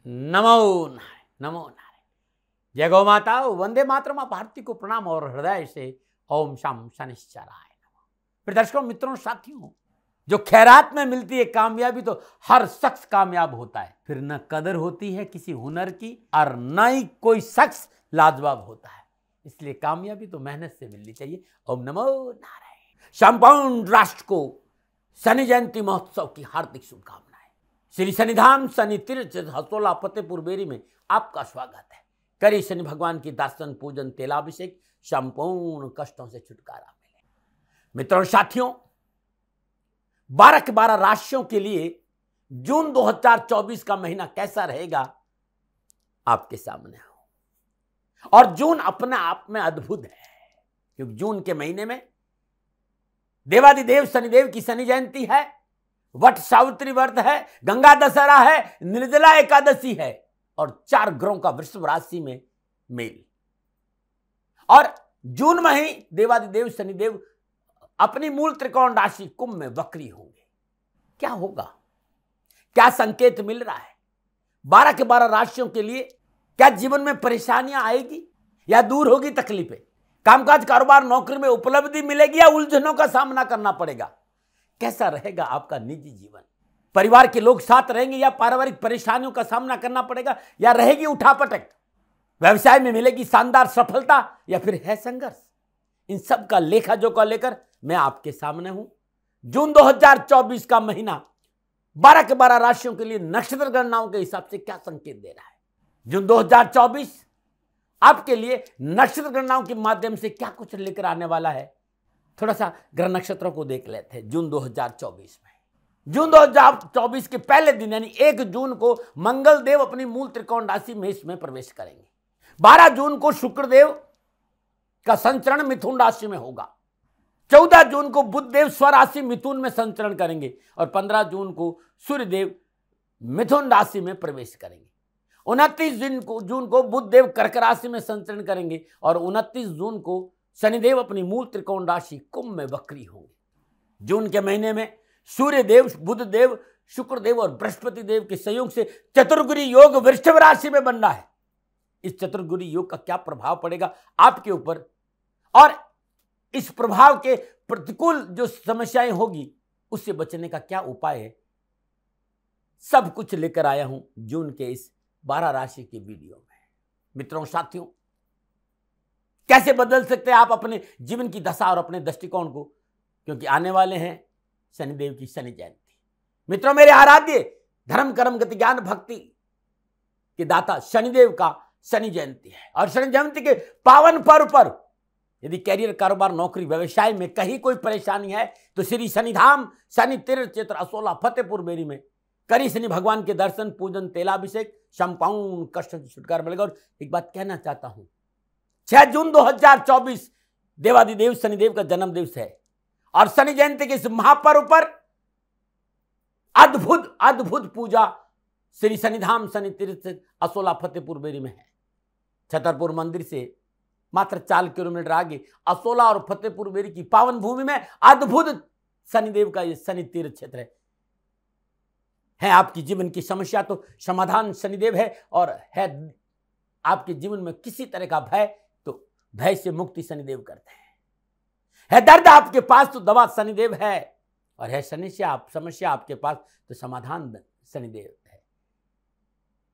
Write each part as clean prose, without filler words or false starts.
नमो नारायण, नमो नारायण। जय गौ माता, वंदे मातरम। भारती को प्रणाम और हृदय से ओम शाम शनिश्चराय नमः। फिर दर्शकों, मित्रों, साथियों, जो खैरात में मिलती है कामयाबी तो हर शख्स कामयाब होता है। फिर न कदर होती है किसी हुनर की और न ही कोई शख्स लाजवाब होता है। इसलिए कामयाबी तो मेहनत से मिलनी चाहिए। ओम नमो नारायण। संपूर्ण राष्ट्र को शनि जयंती महोत्सव की हार्दिक शुभकामनाएं। श्री शनिधाम शनि तीर्थ हसोला फतेहपुर बेरी में आपका स्वागत है। करिए शनि भगवान की दर्शन, पूजन, तेलाभिषेक, संपूर्ण कष्टों से छुटकारा मिले। मित्रों, साथियों, 12 के 12 राशियों के लिए जून 2024 का महीना कैसा रहेगा आपके सामने हो। और जून अपने आप में अद्भुत है, क्योंकि जून के महीने में देवादिदेव शनिदेव की शनि जयंती है, वट सावित्री व्रत है, गंगा दशहरा है, निर्जला एकादशी है और 4 ग्रहों का वृषभ राशि में मेल। और जून में ही देवादिदेव शनिदेव अपनी मूल त्रिकोण राशि कुंभ में वक्री होंगे। क्या होगा, क्या संकेत मिल रहा है 12 के 12 राशियों के लिए? क्या जीवन में परेशानियां आएगी या दूर होगी तकलीफें? कामकाज, कारोबार, नौकरी में उपलब्धि मिलेगी या उलझनों का सामना करना पड़ेगा? कैसा रहेगा आपका निजी जीवन? परिवार के लोग साथ रहेंगे या पारिवारिक परेशानियों का सामना करना पड़ेगा या रहेगी उठापटक? व्यवसाय में मिलेगी शानदार सफलता या फिर है संघर्ष? इन सब का लेखा जोखा लेकर मैं आपके सामने हूं। जून 2024 का महीना 12 के 12 राशियों के लिए नक्षत्र गणनाओं के हिसाब से क्या संकेत दे रहा है? जून 2024 आपके लिए नक्षत्र गणनाओं के माध्यम से क्या कुछ लेकर आने वाला है? थोड़ा सा ग्रह नक्षत्रों को देख लेते हैं। जून 2024 में, जून 2024 के पहले दिन यानी 1 जून को मंगल देव अपनी मूल त्रिकोण राशि मेष में प्रवेश करेंगे। 12 जून को शुक्रदेव का संचरण मिथुन राशि में होगा। 14 जून को बुध देव स्वराशि मिथुन में संचरण करेंगे और 15 जून को सूर्यदेव मिथुन राशि में प्रवेश करेंगे। 29 जून को बुध देव कर्क राशि में संचरण करेंगे और 29 जून को शनिदेव अपनी मूल त्रिकोण राशि कुंभ में वक्री होंगे। जून के महीने में सूर्यदेव, बुधदेव, शुक्रदेव और बृहस्पति देव के संयोग से चतुर्गुरी योग वृषभ राशि में बन रहा है। इस चतुर्गुरी योग का क्या प्रभाव पड़ेगा आपके ऊपर और इस प्रभाव के प्रतिकूल जो समस्याएं होगी उससे बचने का क्या उपाय है, सब कुछ लेकर आया हूं जून के इस 12 राशि के वीडियो में। मित्रों, साथियों, कैसे बदल सकते हैं आप अपने जीवन की दशा और अपने दृष्टिकोण को, क्योंकि आने वाले हैं शनिदेव की शनि जयंती। मित्रों, मेरे आराध्य धर्म कर्म गति ज्ञान भक्ति के दाता शनिदेव का शनि जयंती है और शनि जयंती के पावन पर्व पर यदि कैरियर, कारोबार, नौकरी, व्यवसाय में कहीं कोई परेशानी है तो श्री शनिधाम शनि तीर्थ क्षेत्र असोला फतेहपुर बेरी में करिए शनि भगवान के दर्शन, पूजन, तेलाभिषेक, संपूर्ण कष्ट से छुटकारा मिलेगा। और एक बात कहना चाहता हूं, 6 जून 2024 देवादिदेव शनिदेव का जन्म दिवस है और शनि जयंती के इस महापर्व पर अद्भुत अद्भुत पूजा श्री शनिधाम शनि तीर्थ असोला फतेहपुर बेरी में है। छतरपुर मंदिर से मात्र 4 किलोमीटर आगे असोला और फतेहपुर बेरी की पावन भूमि में अद्भुत शनिदेव का यह शनि तीर्थ क्षेत्र है। आपकी जीवन की समस्या तो समाधान शनिदेव है और है आपके जीवन में किसी तरह का भय तो भय से मुक्ति शनिदेव करते हैं। है दर्द आपके पास तो दवा शनिदेव है और है समस्या आपके पास तो समाधान शनिदेव है।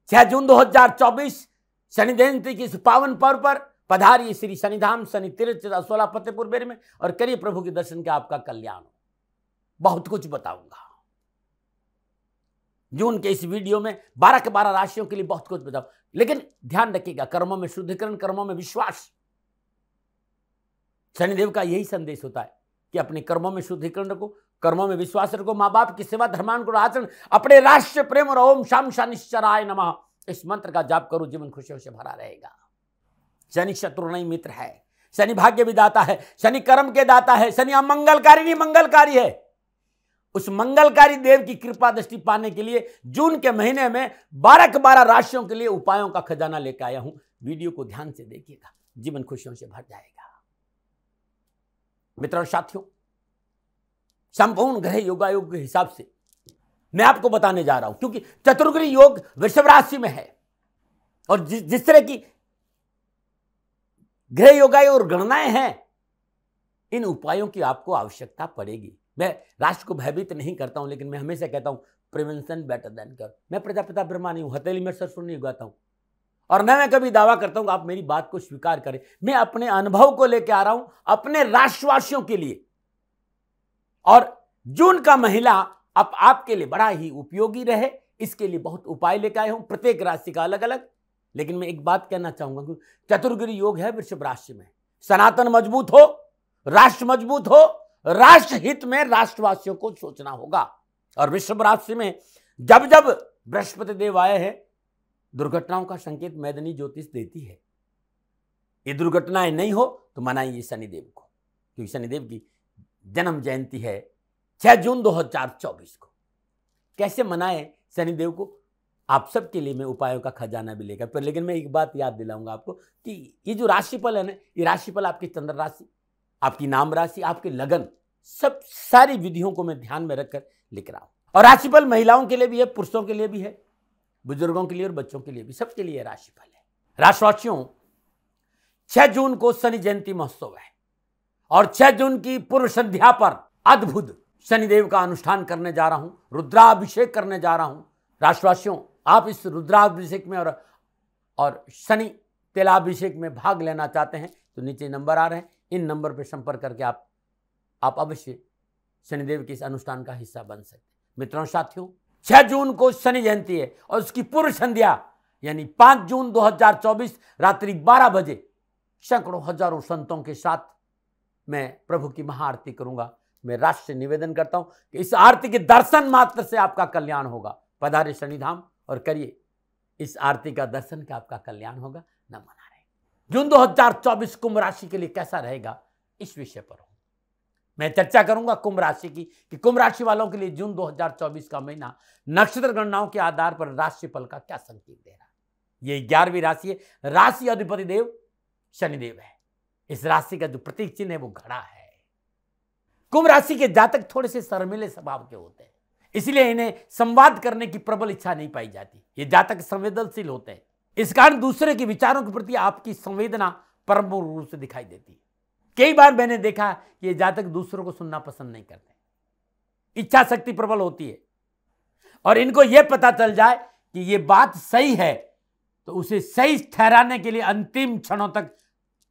6 जून 2024 शनि जयंती की इस पावन पर्व पर पधारिए श्री शनिधाम शनि तीर्थ असोला फतेहपुर बेरी में और करिए प्रभु के दर्शन के आपका कल्याण हो। बहुत कुछ बताऊंगा जून के इस वीडियो में 12 के 12 राशियों के लिए, बहुत कुछ बताऊं, लेकिन ध्यान रखिएगा कर्मों में शुद्धिकरण, कर्मों में विश्वास। शनिदेव का यही संदेश होता है कि अपने कर्मों में शुद्धिकरण रखो, कर्मों में विश्वास रखो, माँ बाप की सेवा, धर्मानुकूल आचरण, अपने राष्ट्र प्रेम और ओम शाम शनिश्चराय नमः इस मंत्र का जाप करो, जीवन खुशियों से भरा रहेगा। शनि शत्रु नहीं मित्र है, शनि भाग्य विदाता है, शनि कर्म के दाता है, शनि अमंगलकारी नहीं मंगलकारी है। उस मंगलकारी देव की कृपा दृष्टि पाने के लिए जून के महीने में 12 के 12 राशियों के लिए उपायों का खजाना लेकर आया हूं। वीडियो को ध्यान से देखिएगा, जीवन खुशियों से भर जाएगा। मित्रों, साथियों, संपूर्ण ग्रह योगायोग के हिसाब से मैं आपको बताने जा रहा हूं, क्योंकि चतुर्ग्रह योग वृषभ राशि में है और जिस तरह की ग्रह योगाएं और गणनाएं हैं, इन उपायों की आपको आवश्यकता पड़ेगी। मैं राष्ट्र को भयभीत नहीं करता हूं, लेकिन मैं हमेशा कहता हूं प्रिवेंशन बेटर देन क्योर। मैं प्रजापिता ब्रह्मा नहीं हूं, हथेली में सरसों नहीं उगाता हूं, और मैं कभी दावा करता हूं, आप मेरी बात को स्वीकार करें, मैं अपने अनुभव को लेकर आ रहा हूं अपने राष्ट्रवासियों के लिए। और जून का महीना अब आपके लिए बड़ा ही उपयोगी रहे, इसके लिए बहुत उपाय लेकर आए हूं, प्रत्येक राशि का अलग अलग। लेकिन मैं एक बात कहना चाहूंगा कि चतुर्ग्रह योग है वृषभ राशि में, सनातन मजबूत हो, राष्ट्र मजबूत हो, राष्ट्र हित में राष्ट्रवासियों को सोचना होगा। और वृषभ राशि में जब जब बृहस्पति देव आए हैं, दुर्घटनाओं का संकेत मैदानी ज्योतिष देती है। ये दुर्घटनाएं नहीं हो तो मनाइए शनिदेव को, क्योंकि शनिदेव की जन्म जयंती है 6 जून 2024 को। कैसे मनाएं शनिदेव को, आप सबके लिए मैं उपायों का खजाना भी लेकर, पर लेकिन मैं एक बात याद दिलाऊंगा आपको कि ये जो राशिफल है ना, ये राशिफल आपकी चंद्र राशि, आपकी नाम राशि, आपके लगन, सब सारी विधियों को मैं ध्यान में रखकर लिख रहा हूं। और राशिफल महिलाओं के लिए भी है, पुरुषों के लिए भी है, बुजुर्गों के लिए और बच्चों के लिए भी, सबके लिए राशिफल है। राशिवासियों, 6 जून को शनि जयंती महोत्सव है और 6 जून की पूर्व संध्या पर अद्भुत शनिदेव का अनुष्ठान करने जा रहा हूं, रुद्राभिषेक करने जा रहा हूं। राशिवासियों, आप इस रुद्राभिषेक में और शनि तेलाभिषेक में भाग लेना चाहते हैं तो नीचे नंबर आ रहे हैं, इन नंबर पर संपर्क करके आप अवश्य शनिदेव के इस अनुष्ठान का हिस्सा बन सकते हैं। मित्रों, साथियों, 6 जून को शनि जयंती है और उसकी पूर्व संध्या यानी 5 जून 2024 रात्रि 12 बजे सैकड़ों हजारों संतों के साथ मैं प्रभु की महाआरती करूंगा। मैं राष्ट्र से निवेदन करता हूं कि इस आरती के दर्शन मात्र से आपका कल्याण होगा। पधारे शनिधाम और करिए इस आरती का दर्शन, का आपका कल्याण होगा। न मना रहे। जून 2024 कुंभ राशि के लिए कैसा रहेगा, इस विषय पर मैं चर्चा करूंगा कुंभ राशि की, कि कुंभ राशि वालों के लिए जून 2024 का महीना नक्षत्र गणनाओं के आधार पर राशिफल का क्या संकेत दे रहा है। ये 11वीं राशि है, राशि अधिपति देव शनिदेव है। इस राशि का जो प्रतीक चिन्ह है वो घड़ा है। कुंभ राशि के जातक थोड़े से शर्मीले स्वभाव के होते हैं, इसलिए इन्हें संवाद करने की प्रबल इच्छा नहीं पाई जाती। ये जातक संवेदनशील होते हैं, इस कारण दूसरे के विचारों के प्रति आपकी संवेदना परम रूप से दिखाई देती है। कई बार मैंने देखा कि ये जातक दूसरों को सुनना पसंद नहीं करते, इच्छा शक्ति प्रबल होती है, और इनको यह पता चल जाए कि ये बात सही है तो उसे सही ठहराने के लिए अंतिम क्षणों तक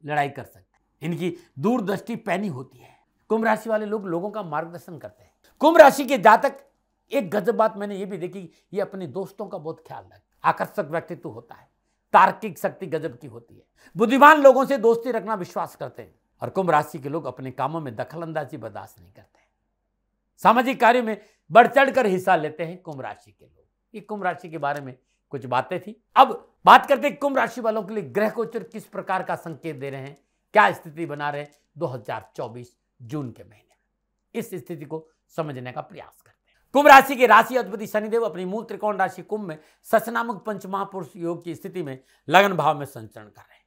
लड़ाई कर सकते हैं। इनकी दूरदृष्टि पैनी होती है। कुंभ राशि वाले लोग लोगों का मार्गदर्शन करते हैं। कुंभ राशि के जातक, एक गजब बात मैंने ये भी देखी, ये अपने दोस्तों का बहुत ख्याल रखते, आकर्षक व्यक्तित्व होता है, तार्किक शक्ति गजब की होती है, बुद्धिमान लोगों से दोस्ती रखना विश्वास करते हैं। और कुंभ राशि के लोग अपने कामों में दखलंदाजी बर्दाश्त नहीं करते हैं, सामाजिक कार्यों में बढ़ चढ़कर हिस्सा लेते हैं कुंभ राशि के लोग। ये कुंभ राशि के बारे में कुछ बातें थी। अब बात करते हैं कुंभ राशि वालों के लिए ग्रह गोचर किस प्रकार का संकेत दे रहे हैं, क्या स्थिति बना रहे हैं 2024 जून के महीने में। इस स्थिति को समझने का प्रयास करते हैं। कुंभ राशि के राशि अधिपति शनिदेव अपनी मूल त्रिकोण राशि कुंभ में सच नामक पंच महापुरुष योग की स्थिति में लगन भाव में संचरण कर रहे हैं।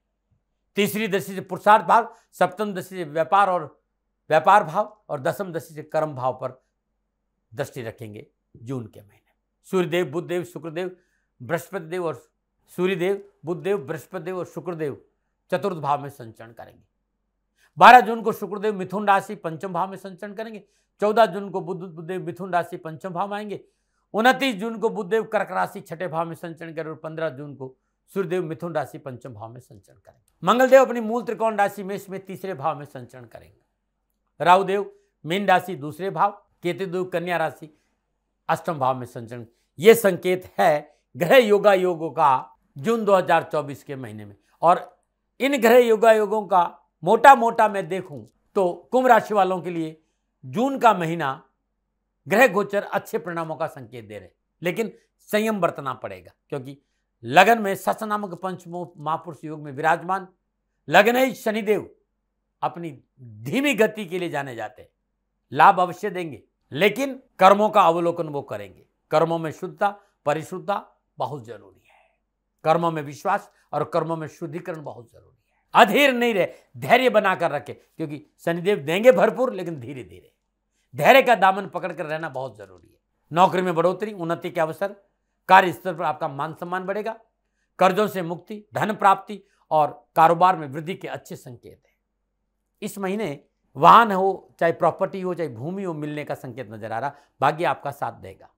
तीसरी दृष्टि से पुरुषार्थ भाव, सप्तम दृष्टि से व्यापार भाव और दसम दृष्टि से कर्म भाव पर दृष्टि रखेंगे जून के महीने में। सूर्यदेव, बुधदेव, शुक्रदेव, बृहस्पति देव और सूर्यदेव, बुधदेव, बृहस्पति देव और शुक्रदेव चतुर्थ भाव में संचरण करेंगे। 12 जून को शुक्रदेव मिथुन राशि पंचम भाव में संचरण करेंगे। 14 जून को बुधदेव मिथुन राशि पंचम भाव में आएंगे। 29 जून को बुधदेव कर्क राशि छठे भाव में संचरण करेंगे और 15 जून को सूर्यदेव मिथुन राशि पंचम भाव में संचरण करेंगे। मंगलदेव अपनी मूल त्रिकोण राशि मेष में तीसरे भाव में संचरण करेंगे। राहुदेव मीन राशि दूसरे भाव, केतुदेव कन्या राशि अष्टम भाव में संचरण। ये संकेत है ग्रह योगा योगों का जून 2024 के महीने में। और इन ग्रह योगा योगों का मोटा मैं देखूं तो कुंभ राशि वालों के लिए जून का महीना ग्रह गोचर अच्छे परिणामों का संकेत दे रहे, लेकिन संयम बरतना पड़ेगा, क्योंकि लगन में सच नामक पंच महापुरुष योग में विराजमान लगन शनिदेव अपनी धीमी गति के लिए जाने जाते हैं। लाभ अवश्य देंगे, लेकिन कर्मों का अवलोकन वो करेंगे। कर्मों में शुद्धता, परिशुद्धता बहुत जरूरी है। कर्मों में विश्वास और कर्मों में शुद्धिकरण बहुत जरूरी है। अधीर नहीं रहे, धैर्य बनाकर रखे, क्योंकि शनिदेव देंगे भरपूर, लेकिन धीरे धीरे। धैर्य का दामन पकड़कर रहना बहुत जरूरी है। नौकरी में बढ़ोतरी, उन्नति के अवसर, कार्य स्तर पर आपका मान सम्मान बढ़ेगा, कर्जों से मुक्ति, धन प्राप्ति और कारोबार में वृद्धि के अच्छे संकेत हैं। इस महीने वाहन हो, चाहे प्रॉपर्टी हो, चाहे भूमि हो, मिलने का संकेत नजर आ रहा। भाग्य आपका साथ देगा।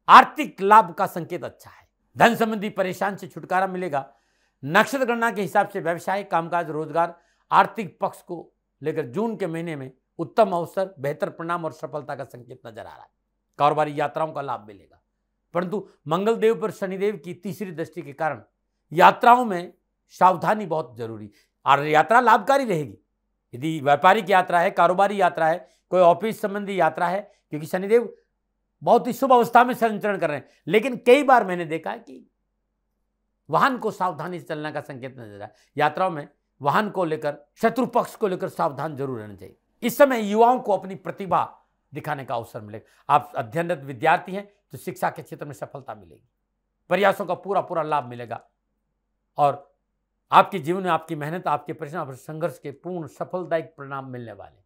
आर्थिक लाभ का संकेत अच्छा है। धन संबंधी परेशान से छुटकारा मिलेगा। नक्षत्र गणना के हिसाब से व्यवसाय, कामकाज, रोजगार, आर्थिक पक्ष को लेकर जून के महीने में उत्तम अवसर, बेहतर परिणाम और सफलता का संकेत नजर आ रहा है। कारोबारी यात्राओं का लाभ मिलेगा, परंतु मंगल देव पर शनिदेव की तीसरी दृष्टि के कारण यात्राओं में सावधानी बहुत जरूरी। और यात्रा लाभकारी रहेगी यदि व्यापारिक यात्रा है, कारोबारी यात्रा है, कोई ऑफिस संबंधी यात्रा है, क्योंकि शनिदेव बहुत ही शुभ अवस्था में संचरण कर रहे हैं। लेकिन कई बार मैंने देखा है कि वाहन को सावधानी से चलने का संकेत नजर आ रहा है। यात्राओं में वाहन को लेकर, शत्रु पक्ष को लेकर सावधान जरूर रहना चाहिए। इस समय युवाओं को अपनी प्रतिभा दिखाने का अवसर मिलेगा। आप अध्ययनरत विद्यार्थी हैं तो शिक्षा के क्षेत्र में सफलता मिलेगी, प्रयासों का पूरा पूरा लाभ मिलेगा और आपके जीवन में आपकी मेहनत, आपके परिश्रम और संघर्ष के पूर्ण सफलदायक परिणाम मिलने वाले।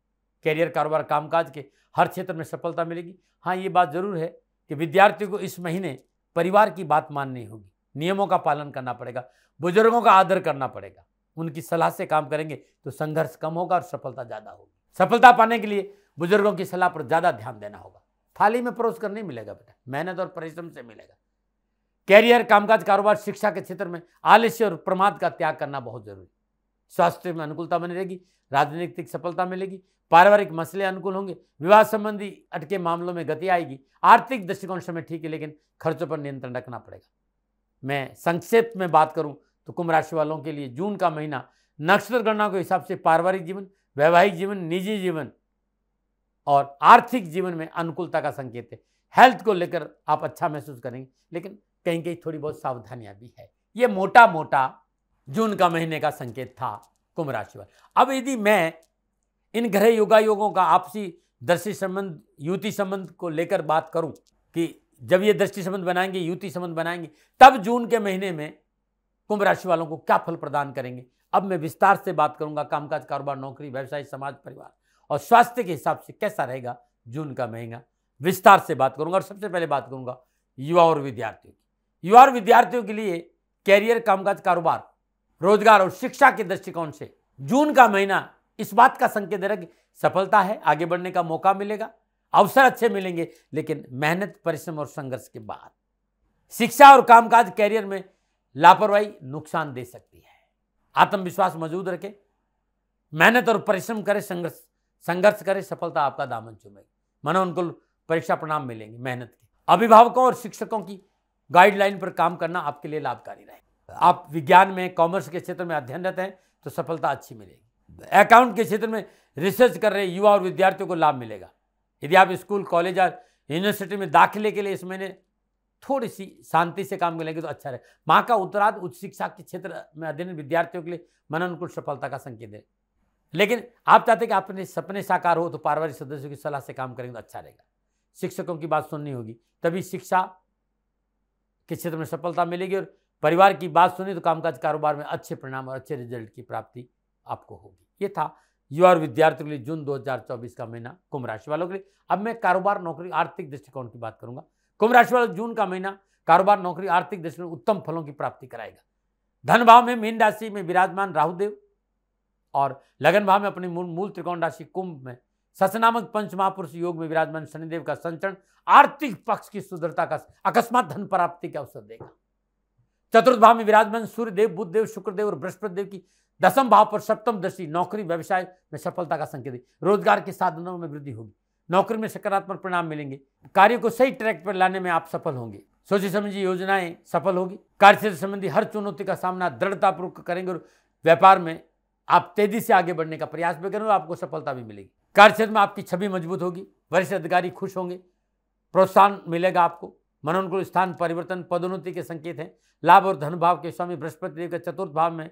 कैरियर, कारोबार, कामकाज के हर क्षेत्र में सफलता मिलेगी। हाँ, ये बात जरूर है कि विद्यार्थियों को इस महीने परिवार की बात माननी होगी, नियमों का पालन करना पड़ेगा, बुजुर्गों का आदर करना पड़ेगा। उनकी सलाह से काम करेंगे तो संघर्ष कम होगा और सफलता ज्यादा होगी। सफलता पाने के लिए बुजुर्गों की सलाह पर ज्यादा ध्यान देना होगा। थाली में परोस कर नहीं मिलेगा बेटा, मेहनत और परिश्रम से मिलेगा। कैरियर, कामकाज, कारोबार, शिक्षा के क्षेत्र में आलस्य और प्रमाद का त्याग करना बहुत जरूरी। स्वास्थ्य में अनुकूलता बनी रहेगी, राजनीतिक सफलता मिलेगी, पारिवारिक मसले अनुकूल होंगे, विवाह संबंधी अटके मामलों में गति आएगी। आर्थिक दृष्टिकोण से ठीक है, लेकिन खर्चों पर नियंत्रण रखना पड़ेगा। मैं संक्षेप में बात करूं तो कुंभ राशि वालों के लिए जून का महीना नक्षत्र गणना के हिसाब से पारिवारिक जीवन, वैवाहिक जीवन, निजी जीवन और आर्थिक जीवन में अनुकूलता का संकेत है। हेल्थ को लेकर आप अच्छा महसूस करेंगे, लेकिन कहीं कहीं थोड़ी बहुत सावधानियां भी है। ये मोटा मोटा जून का महीने का संकेत था कुंभ राशि वाले। अब यदि मैं इन ग्रह योगायोगों का आपसी दृष्टि संबंध, युति संबंध को लेकर बात करूं कि जब ये दृष्टि संबंध बनाएंगे, युति संबंध बनाएंगे, तब जून के महीने में कुंभ राशि वालों को क्या फल प्रदान करेंगे, अब मैं विस्तार से बात करूंगा। कामकाज, कारोबार, नौकरी, व्यवसाय, समाज, परिवार और स्वास्थ्य के हिसाब से कैसा रहेगा जून का महीना, विस्तार से बात करूंगा। और सबसे पहले बात करूंगा युवा और विद्यार्थियों की। युवा और विद्यार्थियों के लिए कैरियर, कामकाज, कारोबार, रोजगार और शिक्षा के दृष्टिकोण से जून का महीना इस बात का संकेत दे रहा है कि सफलता है, आगे बढ़ने का मौका मिलेगा, अवसर अच्छे मिलेंगे, लेकिन मेहनत, परिश्रम और संघर्ष के बाद शिक्षा और कामकाज, कैरियर में लापरवाही नुकसान दे सकती है। आत्मविश्वास मौजूद रखें, मेहनत और परिश्रम करें, संघर्ष करें, सफलता आपका दामन चूमेगी। मनोनुकूल परीक्षा परिणाम मिलेंगे मेहनत के। अभिभावकों और शिक्षकों की गाइडलाइन पर काम करना आपके लिए लाभकारी रहेगा। आप विज्ञान में, कॉमर्स के क्षेत्र में अध्ययनरत हैं तो सफलता अच्छी मिलेगी। अकाउंट के क्षेत्र में रिसर्च कर रहे युवा और विद्यार्थियों को लाभ मिलेगा। यदि आप स्कूल, कॉलेज और यूनिवर्सिटी में दाखिले के लिए इस महीने थोड़ी सी शांति से काम करेंगे तो अच्छा रहे। माँ का उत्तरार्ध उच्च शिक्षा के क्षेत्र में अध्ययन विद्यार्थियों के लिए मनोनुकूल सफलता का संकेत है। लेकिन आप चाहते हैं कि अपने सपने साकार हो तो पारिवारिक सदस्यों की सलाह से काम करेंगे तो अच्छा रहेगा। शिक्षकों की बात सुननी होगी, तभी शिक्षा के क्षेत्र में सफलता मिलेगी। और परिवार की बात सुनी तो कामकाज, कारोबार में अच्छे परिणाम और अच्छे रिजल्ट की प्राप्ति आपको होगी। ये था युवा और विद्यार्थियों के लिए जून 2024 का महीना कुंभ राशि वालों के लिए। अब मैं कारोबार, नौकरी, आर्थिक दृष्टिकोण की बात करूंगा। कुंभ राशि वालों जून का महीना कारोबार, नौकरी, आर्थिक दृष्टिकोण उत्तम फलों की प्राप्ति कराएगा। धन भाव में मीन राशि में विराजमान राहुदेव और लगन भाव में अपनी मूल त्रिकोण राशि कुंभ में ससनामक पंच महापुरुष योग में विराजमान शनिदेव का संचरण आर्थिक पक्ष की सुदृढ़ता का अकस्मात धन प्राप्ति का अवसर देगा। चतुर्थ भाव में विराजमान सूर्यदेव, बुधदेव, शुक्रदेव और बृहस्पति देव की दसम भाव पर सप्तम दृष्टि नौकरी, व्यवसाय में सफलता का संकेत है। रोजगार के साधनों में वृद्धि होगी, नौकरी में सकारात्मक परिणाम मिलेंगे, कार्य को सही ट्रैक पर लाने में आप सफल होंगे, सोची समझी योजनाएं सफल होगी, कार्य से संबंधी हर चुनौती का सामना दृढ़तापूर्वक करेंगे और व्यापार में आप तेजी से आगे बढ़ने का प्रयास भी करेंगे, आपको सफलता भी मिलेगी। कार्य क्षेत्र में आपकी छवि मजबूत होगी, वरिष्ठ अधिकारी खुश होंगे, प्रोत्साहन मिलेगा आपको। मनोनुकूल स्थान परिवर्तन, पदोन्नति के संकेत हैं। लाभ और धन भाव के स्वामी बृहस्पति देव के चतुर्थ भाव में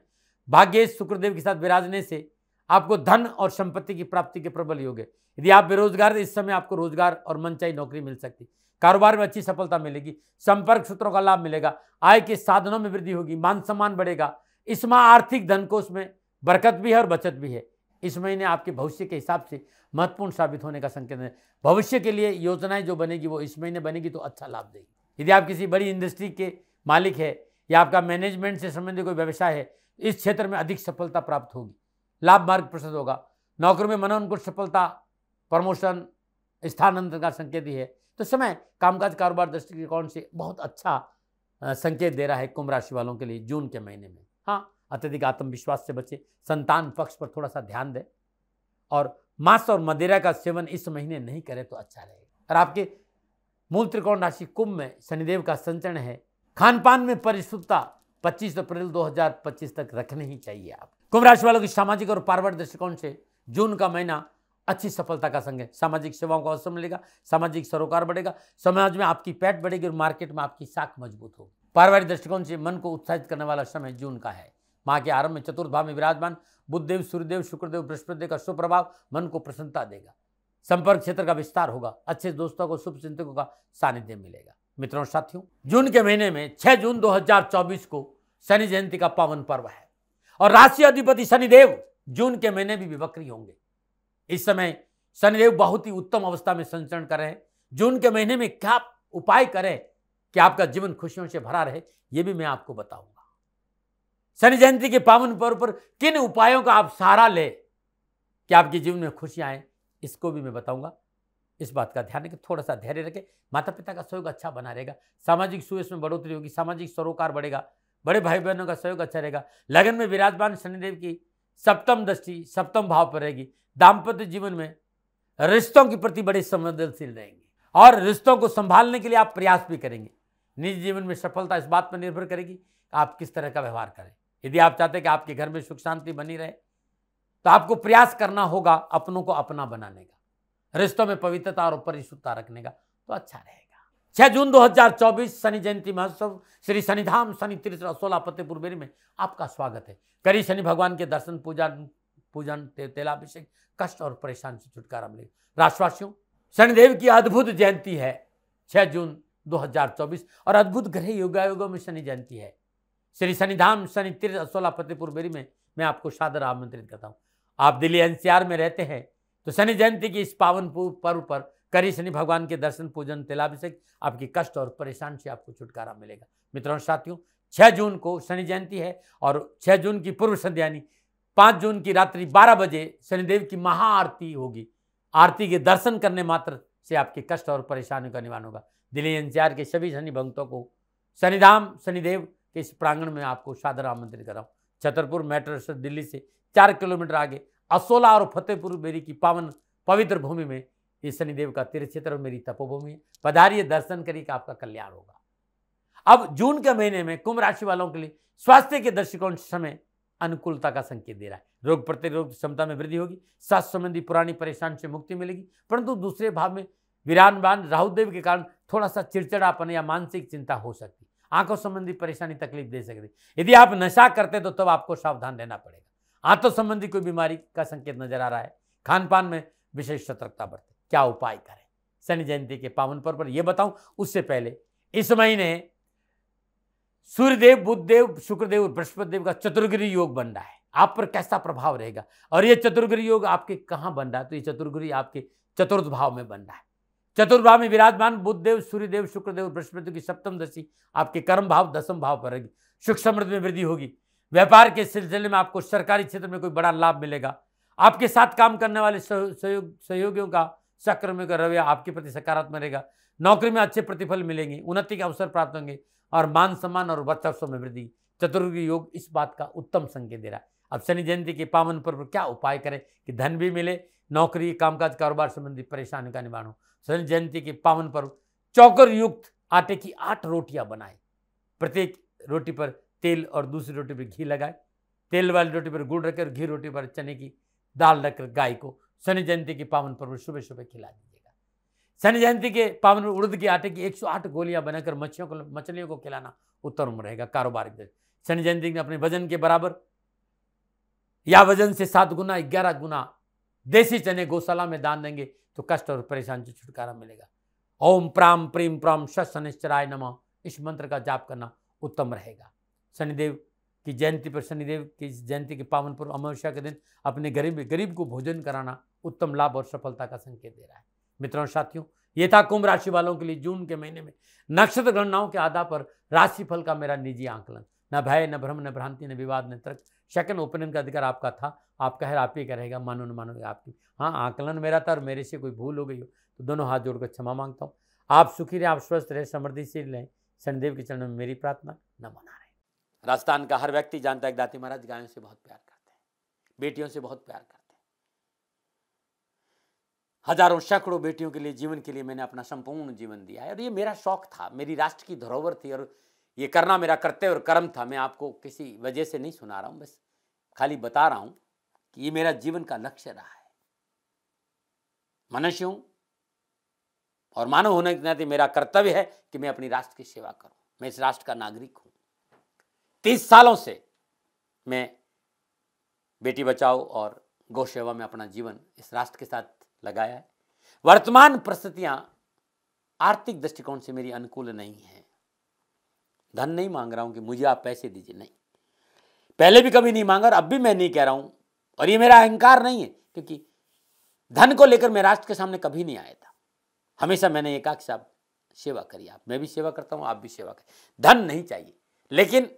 भाग्येश शुक्रदेव के साथ विराजने से आपको धन और संपत्ति की प्राप्ति के प्रबल योग है। यदि आप बेरोजगार, इस समय आपको रोजगार और मनचाही नौकरी मिल सकती। कारोबार में अच्छी सफलता मिलेगी, संपर्क सूत्रों का लाभ मिलेगा, आय के साधनों में वृद्धि होगी, मान सम्मान बढ़ेगा। इस माह आर्थिक धन कोष में बरकत भी है और बचत भी है। इस महीने आपके भविष्य के हिसाब से महत्वपूर्ण साबित होने का संकेत है। भविष्य के लिए योजनाएं जो बनेगी वो इस महीने बनेगी तो अच्छा लाभ देगी। यदि आप किसी बड़ी इंडस्ट्री के मालिक है या आपका मैनेजमेंट से संबंधित कोई व्यवसाय है, इस क्षेत्र में अधिक सफलता प्राप्त होगी, लाभ मार्ग प्रशस्त होगा। नौकरी में मनोनुकूल सफलता, प्रमोशन, स्थानांतरण का संकेत ही है। तो समय कामकाज कारोबार दृष्टिकोण से बहुत अच्छा संकेत दे रहा है कुंभ राशि वालों के लिए जून के महीने में। हाँ, अत्यधिक आत्मविश्वास से बचे, संतान पक्ष पर थोड़ा सा ध्यान दें और मांस और मदिरा का सेवन इस महीने नहीं करें तो अच्छा रहेगा। और आपके मूल त्रिकोण राशि कुंभ में शनिदेव का संचरण है। खान पान में परिशुद्धता 25 अप्रैल 2025 तक रखनी ही चाहिए। आप कुंभ राशि वालों की सामाजिक और पारिवारिक दृष्टिकोण से जून का महीना अच्छी सफलता का संग है। सामाजिक सेवाओं का अवसर मिलेगा, सामाजिक सरोकार बढ़ेगा, समाज में आपकी पैठ बढ़ेगी और मार्केट में आपकी साख मजबूत होगी। पारिवारिक दृष्टिकोण से मन को उत्साहित करने वाला समय जून का है। माह के आरंभ में चतुर्थ भाव में विराजमान बुधदेव, सूर्यदेव, शुक्रदेव, बृहस्पतिदेव का शुभ प्रभाव मन को प्रसन्नता देगा। संपर्क क्षेत्र का विस्तार होगा, अच्छे दोस्तों को, शुभ चिंतकों का सानिध्य मिलेगा। मित्रों और साथियों, जून के महीने में 6 जून 2024 को शनि जयंती का पावन पर्व है और राशि अधिपति शनिदेव जून के महीने भी वक्री होंगे। इस समय शनिदेव बहुत ही उत्तम अवस्था में संचरण कर रहे हैं। जून के महीने में क्या उपाय करें कि आपका जीवन खुशियों से भरा रहे, यह भी मैं आपको बताऊंगा। शनि जयंती के पावन पर्व पर किन उपायों का आप सहारा ले कि आपके जीवन में खुशियां आए, इसको भी मैं बताऊंगा। इस बात का ध्यान रखें, थोड़ा सा धैर्य रखें, माता पिता का सहयोग अच्छा बना रहेगा, सामाजिक सुयश में बढ़ोतरी होगी, सामाजिक सरोकार बढ़ेगा, बड़े भाई बहनों का सहयोग अच्छा रहेगा। लगन में विराजमान शनिदेव की सप्तम दृष्टि सप्तम भाव पर रहेगी। दाम्पत्य जीवन में रिश्तों के प्रति बड़े संवेदनशील रहेंगे और रिश्तों को संभालने के लिए आप प्रयास भी करेंगे। निजी जीवन में सफलता इस बात पर निर्भर करेगी आप किस तरह का व्यवहार करें। यदि आप चाहते हैं कि आपके घर में सुख शांति बनी रहे तो आपको प्रयास करना होगा अपनों को अपना बनाने का, रिश्तों में पवित्रता और परिशुद्धता रखने का, तो अच्छा रहेगा। 6 जून 2024 शनि जयंती महोत्सव श्री शनिधाम शनि तीर्थ असोला फतेहपुर बेरी में आपका स्वागत है। करी शनि भगवान के दर्शन, पूजन, तेलाभिषेक, कष्ट और परेशानी से छुटकारा मिलेगा। राशिवासियों, शनिदेव की अद्भुत जयंती है 6 जून 2024 और अद्भुत ग्रह योगायोगों में शनि जयंती है। श्री शनिधाम शनि तीर्थ असोला फतेहपुर बेरी में मैं आपको सादर आमंत्रित करता हूँ। आप दिल्ली एनसीआर में रहते हैं तो शनि जयंती की इस पावन पर्व पर करी शनि भगवान के दर्शन, पूजन, तेलाभिषेक, आपकी कष्ट और परेशानी से आपको छुटकारा मिलेगा। मित्रों और साथियों, 6 जून को शनि जयंती है और 6 जून की पूर्व संध्या यानी 5 जून की रात्रि 12 बजे शनिदेव की महाआरती होगी। आरती के दर्शन करने मात्र से आपके कष्ट और परेशानियों का निवारण होगा। दिल्ली एनसीआर के सभी शनि भक्तों को शनिधाम शनिदेव के इस प्रांगण में आपको सादर आमंत्रित कर रहा हूँ। छतरपुर मेट्रो स्टेशन दिल्ली से 4 किलोमीटर आगे असोला और फतेहपुर बेरी की पावन पवित्र भूमि में ये शनिदेव का तीर्थ क्षेत्र और मेरी तपोभूमि है। पधारिए, दर्शन करिए कि आपका कल्याण होगा। अब जून के महीने में कुंभ राशि वालों के लिए स्वास्थ्य के दृष्टिकोण से समय अनुकूलता का संकेत दे रहा है। रोग प्रतिरोधक क्षमता में वृद्धि होगी, स्वास्थ्य संबंधी पुरानी परेशानी से मुक्ति मिलेगी, परंतु दूसरे भाव में विराजमान राहुदेव के कारण थोड़ा सा चिड़चिड़ापन या मानसिक चिंता हो सकती, आंखों संबंधी परेशानी तकलीफ दे सकती। यदि आप नशा करते तो तब आपको सावधान रहना पड़ेगा। आंतों संबंधी कोई बीमारी का संकेत नजर आ रहा है। खान पान में विशेष सतर्कता बरतें। क्या उपाय करें शनि जयंती के पावन पर्व पर यह बताऊं, उससे पहले इस महीने सूर्यदेव, बुधदेव, शुक्रदेव और बृहस्पतिदेव का चतुर्ग्रही योग बन रहा है। आप पर कैसा प्रभाव रहेगा और यह चतुर्ग्रही योग आपके कहां बन रहा है? तो ये चतुर्ग्रही आपके चतुर्थ भाव में बन रहा है। चतुर्थ भाव में विराजमान बुधदेव, सूर्यदेव, शुक्रदेव, बृहस्पति की सप्तम दशा आपके कर्म भाव दसम भाव पर रहेगी। सुख समृद्धि में वृद्धि होगी। व्यापार के सिलसिले में आपको सरकारी क्षेत्र में कोई बड़ा लाभ मिलेगा। आपके साथ काम करने वाले सहयोगियों का सक्रिय रवैया आपके प्रति सकारात्मक रहेगा। नौकरी में अच्छे प्रतिफल मिलेंगे, उन्नति के अवसर प्राप्त होंगे और मान सम्मान और वर्चस्व में वृद्धि। चतुर्ग्रही योग इस बात का उत्तम संकेत दे रहा है। अब शनि जयंती के पावन पर्व पर क्या उपाय करें कि धन भी मिले, नौकरी, कामकाज, कारोबार संबंधी परेशानी का निवारण हो। शनि जयंती के पावन पर्व चौकर युक्त आटे की 8 रोटियां बनाएं। प्रत्येक रोटी पर तेल और दूसरी रोटी पर घी लगाए। तेल वाली रोटी पर गुड़ रखें और घी रोटी पर चने की दाल रखकर गाय को शनि जयंती के पावन पर्व सुबह सुबह खिला दीजिएगा। शनि जयंती के पावन उड़द के आटे की 108 गोलियां बनाकर मछलियों को खिलाना उत्तम रहेगा। कारोबार शनि जयंती में अपने वजन के बराबर या वजन से 7 गुना 11 गुना देसी चने गौशाला में दान देंगे तो कष्ट और परेशानी से छुटकारा मिलेगा। ओम प्राम प्रीम प्राम शनिश्चराय नमः इस मंत्र का जाप करना उत्तम रहेगा। शनिदेव कि जयंती पर शनिदेव की जयंती के पावन पर्व अमावस्या के दिन अपने गरीब को भोजन कराना उत्तम लाभ और सफलता का संकेत दे रहा है। मित्रों और साथियों, ये था कुंभ राशि वालों के लिए जून के महीने में नक्षत्र गणनाओं के आधार पर राशिफल का मेरा निजी आकलन। न भय, न भ्रम, न भ्रांति, न विवाद, न तर्क। सेकंड ओपिनियन का अधिकार आपका था, आपका है, आप ही का रहेगा, मानो न मानो आपकी। हाँ, आकलन मेरा था और मेरे से कोई भूल हो गई हो तो दोनों हाथ जोड़कर क्षमा मांगता हूँ। आप सुखी रहे, आप स्वस्थ रहे, समृद्धिशील रहें, शनिदेव के चरणों में मेरी प्रार्थना। नमो नारायण। राजस्थान का हर व्यक्ति जानता है कि दाती महाराज गायों से बहुत प्यार करते हैं, बेटियों से बहुत प्यार करते हैं। हजारों सैकड़ों बेटियों के लिए, जीवन के लिए मैंने अपना संपूर्ण जीवन दिया है और ये मेरा शौक था, मेरी राष्ट्र की धरोहर थी और ये करना मेरा कर्तव्य और कर्म था। मैं आपको किसी वजह से नहीं सुना रहा हूं, बस खाली बता रहा हूं कि ये मेरा जीवन का लक्ष्य रहा है। मनुष्य हूं और मानव होने के नाते मेरा कर्तव्य है कि मैं अपनी राष्ट्र की सेवा करूं। मैं इस राष्ट्र का नागरिक हूं। 30 सालों से मैं बेटी बचाओ और गौ सेवा में अपना जीवन इस राष्ट्र के साथ लगाया है। वर्तमान परिस्थितियां आर्थिक दृष्टिकोण से मेरी अनुकूल नहीं है। धन नहीं मांग रहा हूं कि मुझे आप पैसे दीजिए, नहीं, पहले भी कभी नहीं मांगा और अब भी मैं नहीं कह रहा हूं और ये मेरा अहंकार नहीं है, क्योंकि धन को लेकर मैं राष्ट्र के सामने कभी नहीं आया था। हमेशा मैंने ये कहा कि साहब सेवा करिए, आप, मैं भी सेवा करता हूं, आप भी सेवा करिए, धन नहीं चाहिए। लेकिन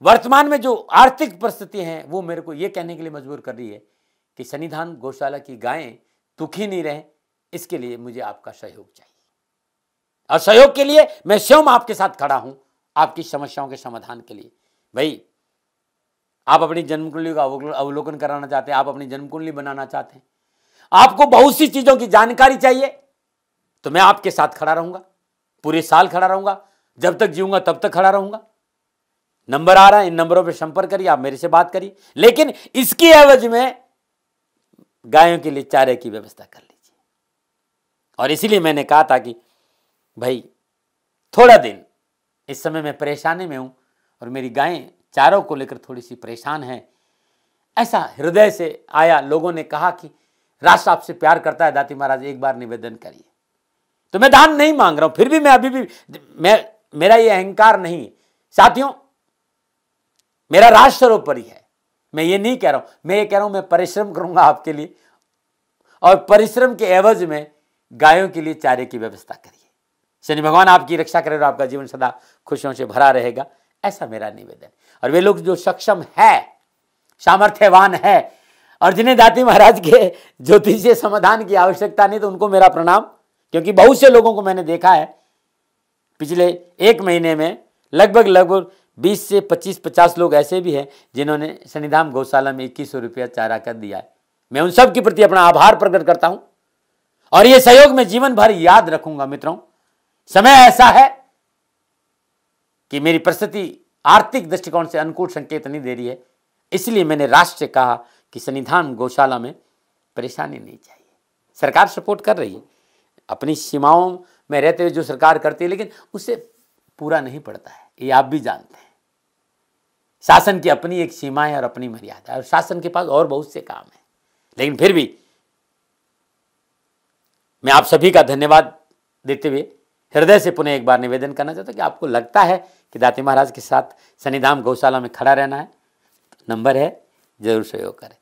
वर्तमान में जो आर्थिक परिस्थिति हैं वो मेरे को ये कहने के लिए मजबूर कर रही है कि सन्निधान गौशाला की गायें दुखी नहीं रहें, इसके लिए मुझे आपका सहयोग चाहिए और सहयोग के लिए मैं स्वयं आपके साथ खड़ा हूं, आपकी समस्याओं के समाधान के लिए। भाई, आप अपनी जन्म कुंडली का अवलोकन कराना चाहते हैं, आप अपनी जन्म कुंडली बनाना चाहते हैं, आपको बहुत सी चीजों की जानकारी चाहिए, तो मैं आपके साथ खड़ा रहूंगा, पूरे साल खड़ा रहूंगा, जब तक जीऊंगा तब तक खड़ा रहूंगा। नंबर आ रहा है, इन नंबरों पे संपर्क करिए, आप मेरे से बात करिए, लेकिन इसकी एवज में गायों के लिए चारे की व्यवस्था कर लीजिए। और इसीलिए मैंने कहा था कि भाई थोड़ा दिन इस समय मैं परेशानी में हूं और मेरी गायें चारों को लेकर थोड़ी सी परेशान हैं। ऐसा हृदय से आया, लोगों ने कहा कि राष्ट्र आपसे प्यार करता है दाती महाराज, एक बार निवेदन करिए। तो मैं दान नहीं मांग रहा हूं, फिर भी मैं अभी भी मेरा ये अहंकार नहीं है साथियों, मेरा राष्ट्र सर्वोपरि है। मैं ये नहीं कह रहा हूं, मैं ये कह रहा हूं मैं परिश्रम करूंगा आपके लिए और परिश्रम के एवज में गायों के लिए चारे की व्यवस्था करिए। शनि भगवान आपकी रक्षा करे और आपका जीवन सदा खुशियों से भरा रहेगा, ऐसा मेरा निवेदन। और वे लोग जो सक्षम है, सामर्थ्यवान है और जिन्हें दाती महाराज के ज्योतिषीय समाधान की आवश्यकता नहीं, तो उनको मेरा प्रणाम, क्योंकि बहुत से लोगों को मैंने देखा है पिछले एक महीने में लगभग 20 से 25-50 लोग ऐसे भी हैं जिन्होंने शनिधाम गौशाला में 2100 रुपया चारा कर दिया है। मैं उन सब के प्रति अपना आभार प्रकट करता हूं और ये सहयोग में जीवन भर याद रखूंगा। मित्रों, समय ऐसा है कि मेरी परिस्थिति आर्थिक दृष्टिकोण से अनुकूल संकेत नहीं दे रही है, इसलिए मैंने राष्ट्र से कहा कि सन्निधान गौशाला में परेशानी नहीं चाहिए। सरकार सपोर्ट कर रही है, अपनी सीमाओं में रहते हुए जो सरकार करती है, लेकिन उससे पूरा नहीं पड़ता है, ये आप भी जानते हैं। शासन की अपनी एक सीमा है और अपनी मर्यादा है और शासन के पास और बहुत से काम है, लेकिन फिर भी मैं आप सभी का धन्यवाद देते हुए हृदय से पुनः एक बार निवेदन करना चाहता हूं कि आपको लगता है कि दाती महाराज के साथ सन्निधाम गौशाला में खड़ा रहना है, तो नंबर है, जरूर सहयोग करें।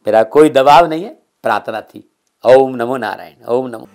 मेरा कोई दबाव नहीं है, प्रार्थना थी। ओम नमो नारायण। ओम नमो।